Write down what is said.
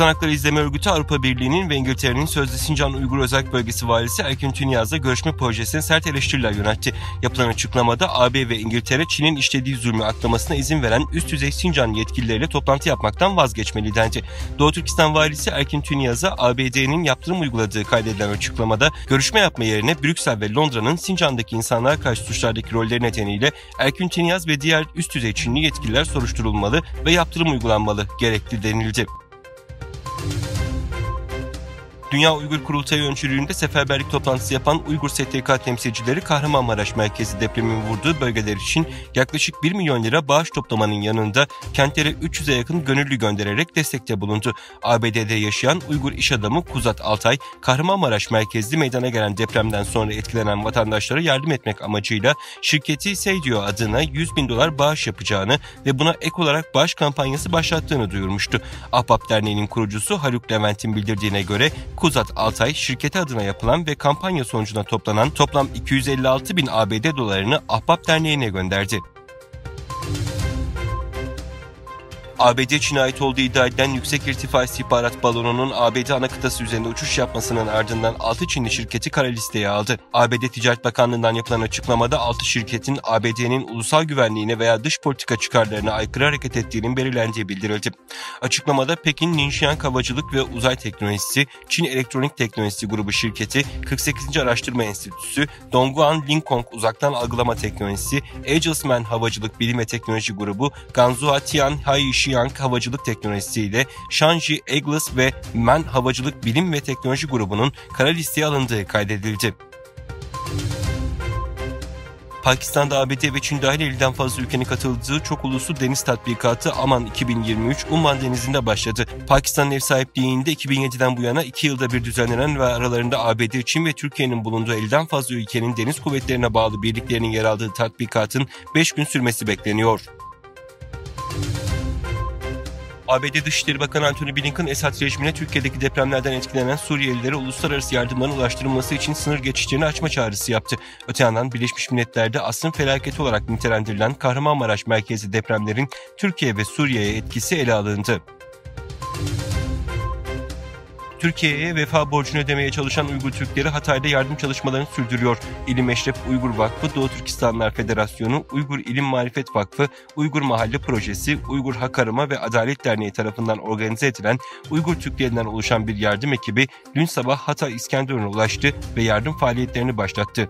İnsan Hakları İzleme Örgütü Avrupa Birliği'nin ve İngiltere'nin sözde Sincan Uygur Özerk Bölgesi Valisi Erkin Tünyaz'la görüşme projesine sert eleştiriler yöneltti. Yapılan açıklamada AB ve İngiltere Çin'in işlediği zulmü aklamasına izin veren üst düzey Sincan yetkilileriyle toplantı yapmaktan vazgeçmeli dendi. Doğu Türkistan Valisi Erkin Tünyaz'a ABD'nin yaptırım uyguladığı kaydedilen açıklamada görüşme yapma yerine Brüksel ve Londra'nın Sincan'daki insanlara karşı suçlardaki rolleri nedeniyle Erkin Tünyaz ve diğer üst düzey Çinli yetkililer soruşturulmalı ve yaptırım uygulanmalı gerekli denildi. Dünya Uygur Kurultayı öncülüğünde seferberlik toplantısı yapan Uygur STK temsilcileri Kahramanmaraş merkezi depremin vurduğu bölgeler için yaklaşık 1 milyon lira bağış toplamanın yanında kentlere 300'e yakın gönüllü göndererek destekte bulundu. ABD'de yaşayan Uygur iş adamı Kuzat Altay, Kahramanmaraş merkezli meydana gelen depremden sonra etkilenen vatandaşlara yardım etmek amacıyla şirketi Seydio adına $100.000 bağış yapacağını ve buna ek olarak bağış kampanyası başlattığını duyurmuştu. Ahbap Derneği'nin kurucusu Haluk Levent'in bildirdiğine göre Kuzat Altay, şirketi adına yapılan ve kampanya sonucunda toplanan toplam 256.000 ABD dolarını Ahbap Derneği'ne gönderdi. ABD Çin'e ait olduğu iddia edilen yüksek irtifa istihbarat balonunun ABD ana kıtası üzerinde uçuş yapmasının ardından 6 Çinli şirketi kara listeye aldı. ABD Ticaret Bakanlığı'ndan yapılan açıklamada 6 şirketin ABD'nin ulusal güvenliğine veya dış politika çıkarlarına aykırı hareket ettiğinin belirlendiği bildirildi. Açıklamada Pekin Ningxiang Havacılık ve Uzay Teknolojisi, Çin Elektronik Teknolojisi Grubu şirketi, 48. Araştırma Enstitüsü, Dongguan Linkong Uzaktan Algılama Teknolojisi, Agilsman Havacılık Bilim ve Teknoloji Grubu, Ganzhou Tian Haiyişi Havacılık Teknolojisi ile Shanji Eglis ve Men Havacılık Bilim ve Teknoloji grubunun kara listeye alındığı kaydedildi. Pakistan'da ABD ve Çin dahil 50'den fazla ülkenin katıldığı çok uluslu deniz tatbikatı Aman 2023 Umman Denizi'nde başladı. Pakistan'ın ev sahipliğinde 2007'den bu yana 2 yılda bir düzenlenen ve aralarında ABD, Çin ve Türkiye'nin bulunduğu 50'den fazla ülkenin deniz kuvvetlerine bağlı birliklerinin yer aldığı tatbikatın 5 gün sürmesi bekleniyor. ABD Dışişleri Bakanı Antony Blinken, Esad rejimine Türkiye'deki depremlerden etkilenen Suriyelilere uluslararası yardımların ulaştırılması için sınır geçişlerini açma çağrısı yaptı. Öte yandan Birleşmiş Milletler'de asrın felaketi olarak nitelendirilen Kahramanmaraş merkezi depremlerin Türkiye ve Suriye'ye etkisi ele alındı. Türkiye'ye vefa borcunu ödemeye çalışan Uygur Türkleri Hatay'da yardım çalışmalarını sürdürüyor. İlim Eşref Uygur Vakfı, Doğu Türkistanlar Federasyonu, Uygur İlim Marifet Vakfı, Uygur Mahalle Projesi, Uygur Hak Arama ve Adalet Derneği tarafından organize edilen Uygur Türklerinden oluşan bir yardım ekibi dün sabah Hatay İskenderun'a ulaştı ve yardım faaliyetlerini başlattı.